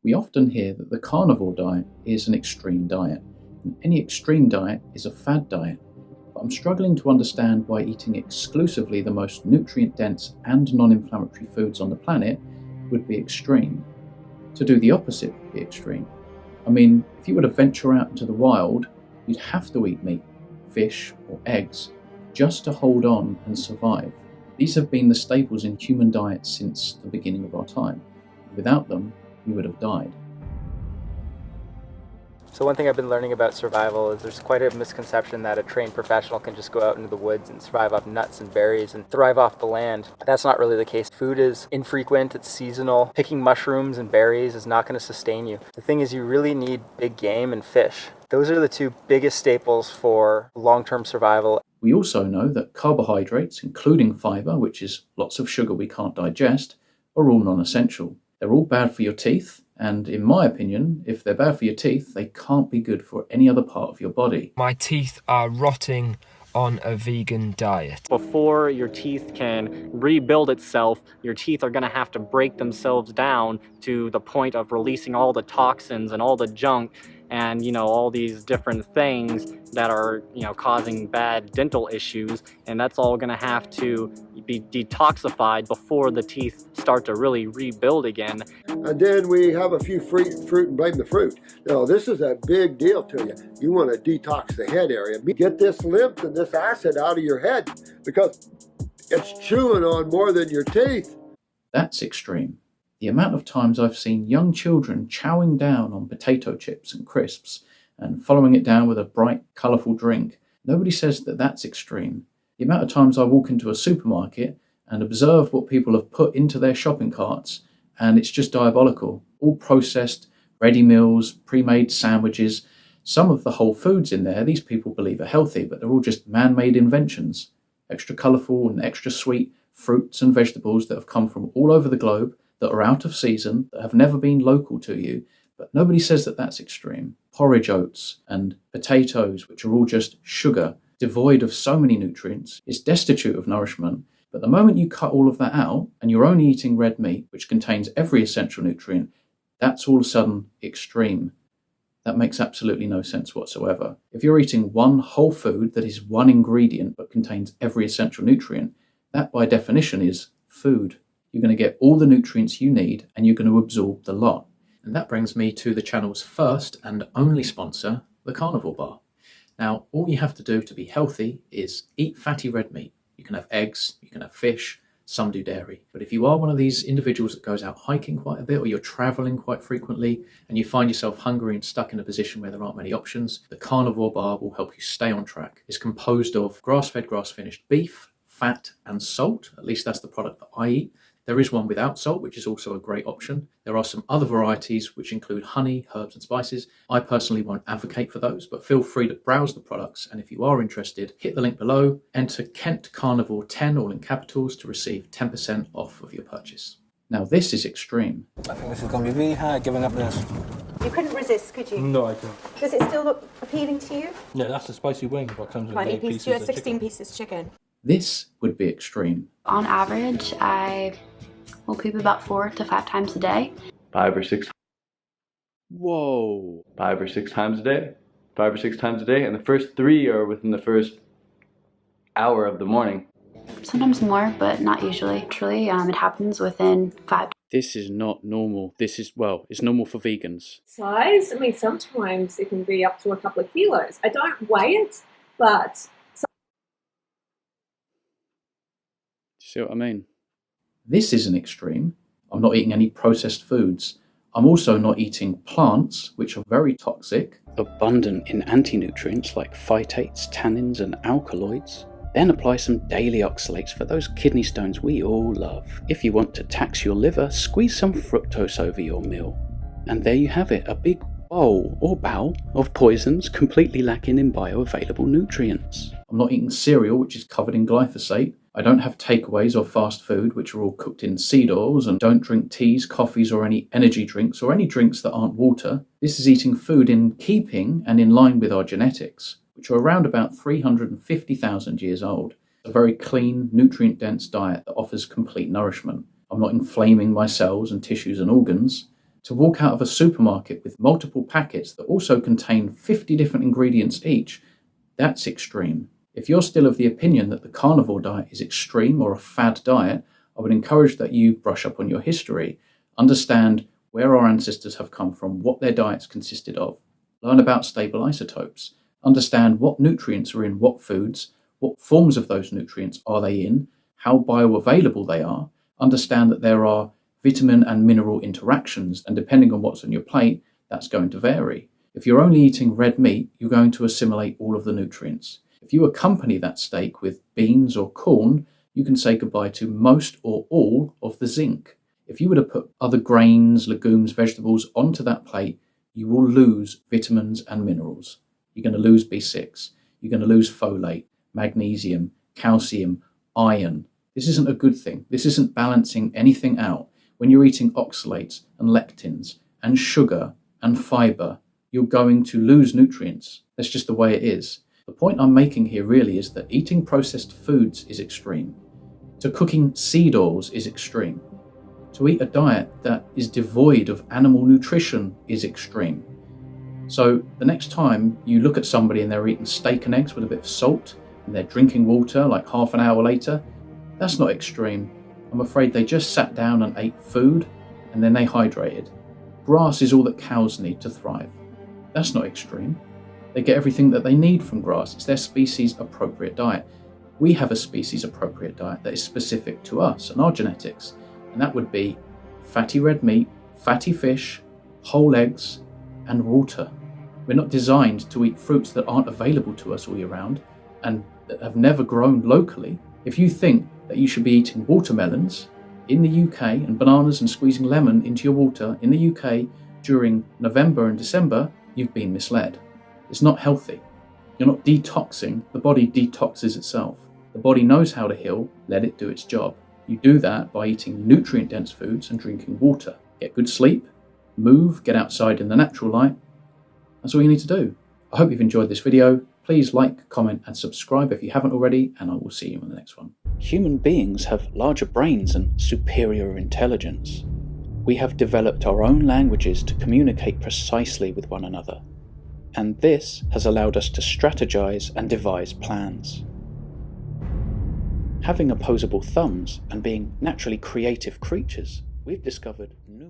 We often hear that the carnivore diet is an extreme diet, and any extreme diet is a fad diet. But I'm struggling to understand why eating exclusively the most nutrient-dense and non-inflammatory foods on the planet would be extreme. To do the opposite would be extreme. I mean, if you were to venture out into the wild, you'd have to eat meat, fish, or eggs just to hold on and survive. These have been the staples in human diets since the beginning of our time. Without them, we would have died. So one thing I've been learning about survival is there's quite a misconception that a trained professional can just go out into the woods and survive off nuts and berries and thrive off the land. That's not really the case. Food is infrequent, it's seasonal. Picking mushrooms and berries is not going to sustain you. The thing is, you really need big game and fish. Those are the two biggest staples for long-term survival. We also know that carbohydrates, including fiber, which is lots of sugar we can't digest, are all non-essential. They're all bad for your teeth, and in my opinion, if they're bad for your teeth, they can't be good for any other part of your body. My teeth are rotting on a vegan diet. Before your teeth can rebuild itself, your teeth are going to have to break themselves down to the point of releasing all the toxins and all the junk and, all these different things that are, causing bad dental issues. And that's all going to have to be detoxified before the teeth start to really rebuild again. And then we have a few fruit and blame the fruit. Now, this is a big deal to you. You want to detox the head area. Get this lymph and this acid out of your head because it's chewing on more than your teeth. That's extreme. The amount of times I've seen young children chowing down on potato chips and crisps and following it down with a bright, colourful drink. Nobody says that that's extreme. The amount of times I walk into a supermarket and observe what people have put into their shopping carts, and it's just diabolical. All processed, ready meals, pre-made sandwiches. Some of the whole foods in there, these people believe are healthy, but they're all just man-made inventions. Extra colourful and extra sweet fruits and vegetables that have come from all over the globe, that are out of season, that have never been local to you, but nobody says that that's extreme. Porridge oats and potatoes, which are all just sugar, devoid of so many nutrients, is destitute of nourishment. But the moment you cut all of that out and you're only eating red meat, which contains every essential nutrient, that's all of a sudden extreme. That makes absolutely no sense whatsoever. If you're eating one whole food that is one ingredient but contains every essential nutrient, that by definition is food. You're going to get all the nutrients you need and you're going to absorb the lot. And that brings me to the channel's first and only sponsor, the Carnivore Bar. Now, all you have to do to be healthy is eat fatty red meat. You can have eggs, you can have fish, some do dairy. But if you are one of these individuals that goes out hiking quite a bit or you're traveling quite frequently and you find yourself hungry and stuck in a position where there aren't many options, the Carnivore Bar will help you stay on track. It's composed of grass-fed, grass-finished beef, fat and salt. At least that's the product that I eat. There is one without salt, which is also a great option. There are some other varieties which include honey, herbs and spices. I personally won't advocate for those, but feel free to browse the products. And if you are interested, hit the link below, enter Kent Carnivore 10, all in capitals, to receive 10% off of your purchase. Now this is extreme. I think this is going to be really hard giving up this. You couldn't resist, could you? No, I couldn't. Does it still look appealing to you? Yeah, that's a spicy wing, but comes with 20 8 pieces, pieces you had of 16 chicken. pieces chicken. This would be extreme. On average, I will poop about 4 to 5 times a day. 5 or 6. Whoa. 5 or 6 times a day. 5 or 6 times a day, and the first 3 are within the first hour of the morning. Sometimes more, but not usually. Truly, it happens within 5. This is not normal. This is, well, it's normal for vegans. Size, I mean, sometimes it can be up to a couple of kilos. I don't weigh it, but... See what I mean? This isn't extreme. I'm not eating any processed foods. I'm also not eating plants, which are very toxic, abundant in anti-nutrients like phytates, tannins and alkaloids. Then apply some daily oxalates for those kidney stones we all love. If you want to tax your liver, squeeze some fructose over your meal. And there you have it, a big bowl or bowl of poisons completely lacking in bioavailable nutrients. I'm not eating cereal, which is covered in glyphosate. I don't have takeaways or fast food, which are all cooked in seed oils, and don't drink teas, coffees, or any energy drinks, or any drinks that aren't water. This is eating food in keeping and in line with our genetics, which are around about 350,000 years old. A very clean, nutrient-dense diet that offers complete nourishment. I'm not inflaming my cells and tissues and organs To walk out of a supermarket with multiple packets that also contain 50 different ingredients each, that's extreme. If you're still of the opinion that the carnivore diet is extreme or a fad diet, I would encourage that you brush up on your history, understand where our ancestors have come from, what their diets consisted of, learn about stable isotopes, understand what nutrients are in what foods, what forms of those nutrients are they in, how bioavailable they are, understand that there are vitamin and mineral interactions, and depending on what's on your plate, that's going to vary. If you're only eating red meat, you're going to assimilate all of the nutrients. If you accompany that steak with beans or corn, you can say goodbye to most or all of the zinc. If you were to put other grains, legumes, vegetables onto that plate, you will lose vitamins and minerals. You're going to lose B6, you're going to lose folate, magnesium, calcium, iron. This isn't a good thing. This isn't balancing anything out. When you're eating oxalates and lectins and sugar and fiber, you're going to lose nutrients. That's just the way it is. The point I'm making here really is that eating processed foods is extreme. To cooking seed oils is extreme. To eat a diet that is devoid of animal nutrition is extreme. So the next time you look at somebody and they're eating steak and eggs with a bit of salt and they're drinking water like half an hour later, that's not extreme. I'm afraid they just sat down and ate food and then they hydrated. Grass is all that cows need to thrive. That's not extreme. They get everything that they need from grass. It's their species appropriate diet. We have a species appropriate diet that is specific to us and our genetics, and that would be fatty red meat, fatty fish, whole eggs, and water. We're not designed to eat fruits that aren't available to us all year round and that have never grown locally. If you think that you should be eating watermelons in the UK and bananas and squeezing lemon into your water in the UK during November and December, you've been misled. It's not healthy. You're not detoxing. The body detoxes itself. The body knows how to heal. Let it do its job. You do that by eating nutrient-dense foods and drinking water. Get good sleep, move, get outside in the natural light. That's all you need to do. I hope you've enjoyed this video. Please like, comment, and subscribe if you haven't already, and I will see you in the next one. Human beings have larger brains and superior intelligence. We have developed our own languages to communicate precisely with one another. And this has allowed us to strategize and devise plans. Having opposable thumbs and being naturally creative creatures, we've discovered numerous